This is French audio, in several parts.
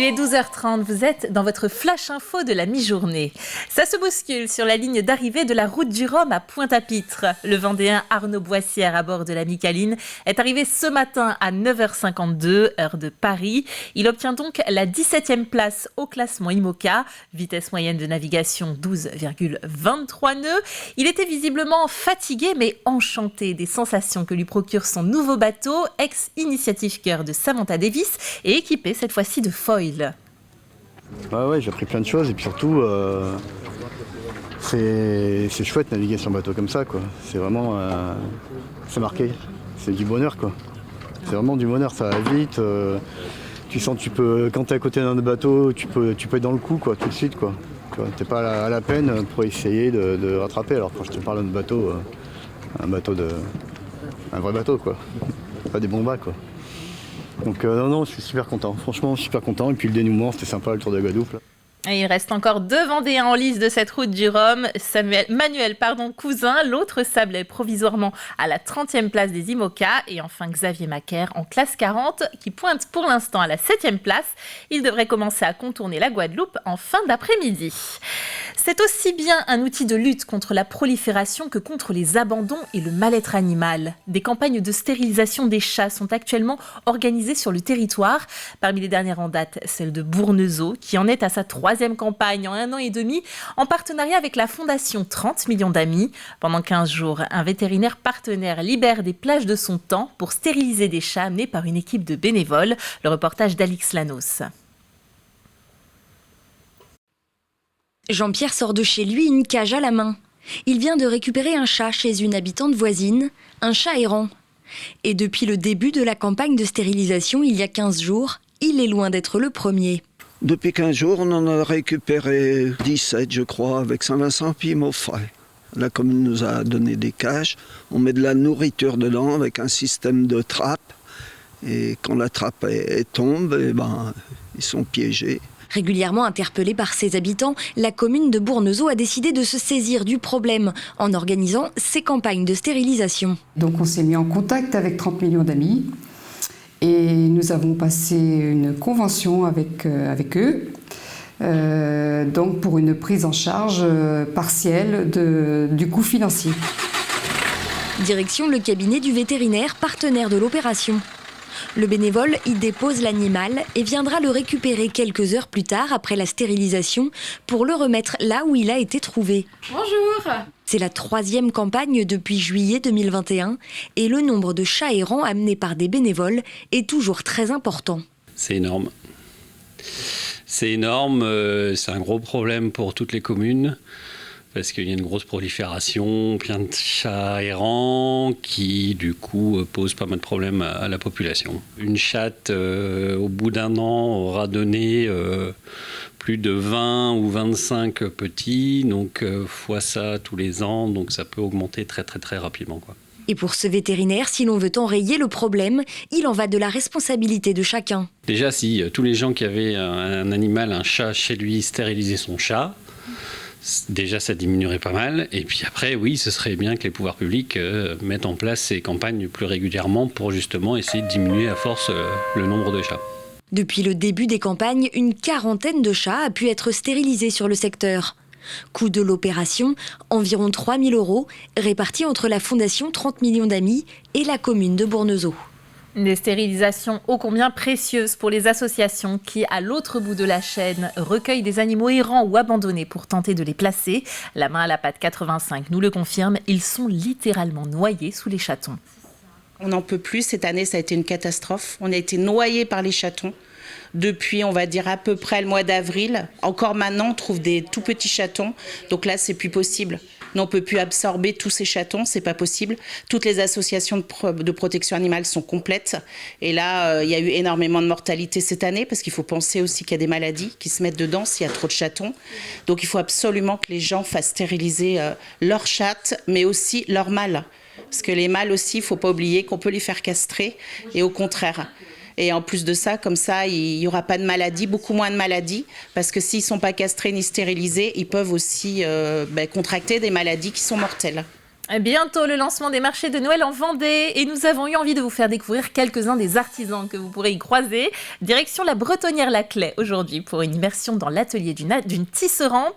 Il est 12h30, vous êtes dans votre flash info de la mi-journée. Ça se bouscule sur la ligne d'arrivée de la route du Rhum à Pointe-à-Pitre. Le Vendéen Arnaud Boissière à bord de la Micaline est arrivé ce matin à 9h52, heure de Paris. Il obtient donc la 17e place au classement IMOCA, vitesse moyenne de navigation 12,23 nœuds. Il était visiblement fatigué mais enchanté des sensations que lui procure son nouveau bateau, ex-Initiative Cœur de Samantha Davis et équipé cette fois-ci de foil. Ouais, j'ai appris plein de choses et puis surtout, c'est chouette de naviguer sur un bateau comme ça, quoi. C'est vraiment, c'est marqué, c'est du bonheur, quoi. C'est vraiment du bonheur, ça va vite. Tu sens, quand t'es à côté d'un bateau, tu peux être dans le coup, quoi, tout de suite, quoi. Tu vois, t'es pas à la peine pour essayer de rattraper. Alors quand je te parle d'un bateau, un vrai bateau, quoi. Pas des bombas, quoi. Donc non, je suis super content. Franchement, je suis super content. Et puis le dénouement, c'était sympa, le Tour de la Guadeloupe. Là. Et il reste encore 2 Vendéens en lice de cette route du Rhum. Manuel Cousin, l'autre sablait provisoirement à la 30e place des IMOCA. Et enfin Xavier Macaire en classe 40 qui pointe pour l'instant à la 7e place. Il devrait commencer à contourner la Guadeloupe en fin d'après-midi. C'est aussi bien un outil de lutte contre la prolifération que contre les abandons et le mal-être animal. Des campagnes de stérilisation des chats sont actuellement organisées sur le territoire. Parmi les dernières en date, celle de Bournezeau, qui en est à sa 3e campagne en 1 an et demi, en partenariat avec la fondation 30 millions d'amis. Pendant 15 jours, un vétérinaire partenaire libère des plages de son temps pour stériliser des chats amenés par une équipe de bénévoles. Le reportage d'Alix Lanos. Jean-Pierre sort de chez lui une cage à la main. Il vient de récupérer un chat chez une habitante voisine, un chat errant. Et depuis le début de la campagne de stérilisation, il y a 15 jours, il est loin d'être le premier. Depuis 15 jours, on en a récupéré 17, je crois, avec Saint-Vincent puis Maufray. La commune nous a donné des cages. On met de la nourriture dedans avec un système de trappe. Et quand la trappe tombe, ils sont piégés. Régulièrement interpellée par ses habitants, la commune de Bournezeau a décidé de se saisir du problème en organisant ses campagnes de stérilisation. Donc on s'est mis en contact avec 30 millions d'amis et nous avons passé une convention avec eux donc pour une prise en charge partielle du coût financier. Direction le cabinet du vétérinaire partenaire de l'opération. Le bénévole y dépose l'animal et viendra le récupérer quelques heures plus tard après la stérilisation pour le remettre là où il a été trouvé. Bonjour. C'est la 3e campagne depuis juillet 2021 et le nombre de chats errants amenés par des bénévoles est toujours très important. C'est énorme. C'est énorme, c'est un gros problème pour toutes les communes. Parce qu'il y a une grosse prolifération, plein de chats errants qui, du coup, posent pas mal de problèmes à la population. Une chatte, au bout d'1 an, aura donné plus de 20 ou 25 petits, donc fois ça tous les ans, donc ça peut augmenter très très très rapidement, quoi. Et pour ce vétérinaire, si l'on veut enrayer le problème, il en va de la responsabilité de chacun. Déjà, si tous les gens qui avaient un animal, un chat chez lui, stérilisaient son chat, déjà, ça diminuerait pas mal. Et puis après, oui, ce serait bien que les pouvoirs publics mettent en place ces campagnes plus régulièrement pour justement essayer de diminuer à force le nombre de chats. Depuis le début des campagnes, une 40aine de chats a pu être stérilisés sur le secteur. Coût de l'opération, environ 3 000 €, répartis entre la Fondation 30 millions d'amis et la commune de Bournezeau. Des stérilisations ô combien précieuses pour les associations qui, à l'autre bout de la chaîne, recueillent des animaux errants ou abandonnés pour tenter de les placer. La main à la pâte 85 nous le confirme, ils sont littéralement noyés sous les chatons. On n'en peut plus, cette année ça a été une catastrophe. On a été noyés par les chatons depuis, on va dire, à peu près le mois d'avril. Encore maintenant, on trouve des tout petits chatons, donc là c'est plus possible. Nous, on ne peut plus absorber tous ces chatons, c'est pas possible. Toutes les associations de protection animale sont complètes. Et là, il y a eu énormément de mortalité cette année, parce qu'il faut penser aussi qu'il y a des maladies qui se mettent dedans s'il y a trop de chatons. Donc il faut absolument que les gens fassent stériliser leurs chattes, mais aussi leurs mâles. Parce que les mâles aussi, il ne faut pas oublier qu'on peut les faire castrer, et au contraire. Et en plus de ça, comme ça, il n'y aura pas de maladies, beaucoup moins de maladies, parce que s'ils ne sont pas castrés ni stérilisés, ils peuvent aussi contracter des maladies qui sont mortelles. Bientôt le lancement des marchés de Noël en Vendée et nous avons eu envie de vous faire découvrir quelques-uns des artisans que vous pourrez y croiser. Direction la Bretonnière Laclais aujourd'hui pour une immersion dans l'atelier d'une tisserande.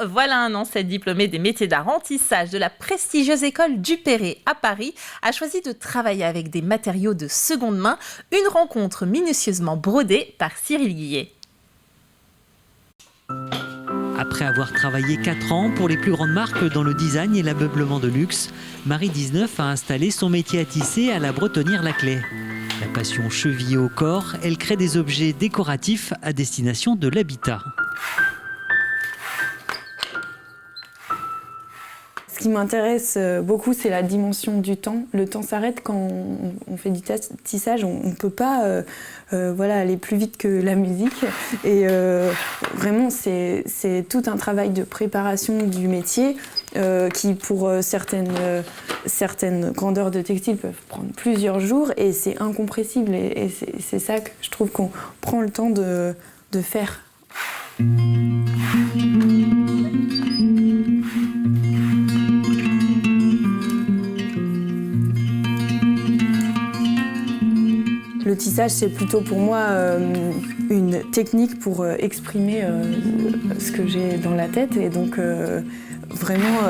Voilà un ancêtre diplômé des métiers d'art en tissage de la prestigieuse école Duperré à Paris a choisi de travailler avec des matériaux de seconde main. Une rencontre minutieusement brodée par Cyril Guillet. Après avoir travaillé 4 ans pour les plus grandes marques dans le design et l'ameublement de luxe, Marie 19 a installé son métier à tisser à la Bretonnière Laclais. La passion chevillée au corps, elle crée des objets décoratifs à destination de l'habitat. Ce qui m'intéresse beaucoup, c'est la dimension du temps. Le temps s'arrête quand on fait du tissage. On ne peut pas aller plus vite que la musique. Et vraiment, c'est tout un travail de préparation du métier qui, pour certaines grandeurs de textile, peuvent prendre plusieurs jours. Et c'est incompressible. Et c'est ça que je trouve qu'on prend le temps de faire. Le tissage, c'est plutôt pour moi une technique pour exprimer ce que j'ai dans la tête. Et donc, vraiment,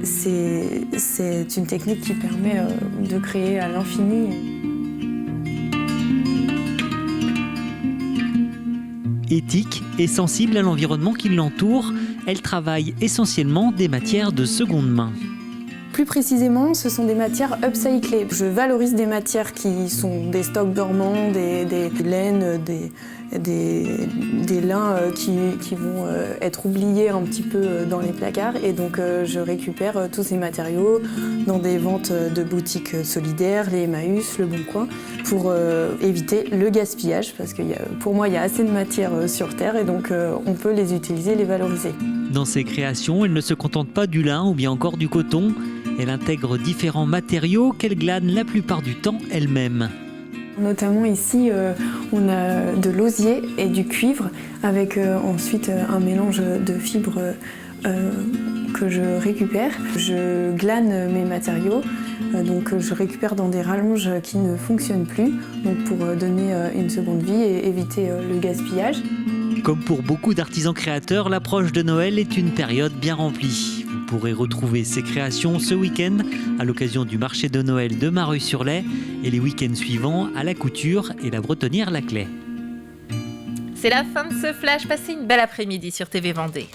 c'est une technique qui permet de créer à l'infini. Éthique et sensible à l'environnement qui l'entoure, elle travaille essentiellement des matières de seconde main. Plus précisément, ce sont des matières upcyclées. Je valorise des matières qui sont des stocks dormants, des laines, des lins qui vont être oubliés un petit peu dans les placards. Et donc je récupère tous ces matériaux dans des ventes de boutiques solidaires, les Emmaüs, Le Bon Coin, pour éviter le gaspillage. Parce que pour moi, il y a assez de matières sur Terre et donc on peut les utiliser, les valoriser. Dans ses créations, elle ne se contente pas du lin ou bien encore du coton. Elle intègre différents matériaux qu'elle glane la plupart du temps elle-même. Notamment ici, on a de l'osier et du cuivre avec ensuite un mélange de fibres que je récupère. Je glane mes matériaux, donc je récupère dans des rallonges qui ne fonctionnent plus, donc pour donner une seconde vie et éviter le gaspillage. Comme pour beaucoup d'artisans créateurs, l'approche de Noël est une période bien remplie. Vous pourrez retrouver ces créations ce week-end à l'occasion du marché de Noël de Mareuil-sur-Lay et les week-ends suivants à la Couture et la Bretonnière Laclais. C'est la fin de ce flash. Passez une belle après-midi sur TV Vendée.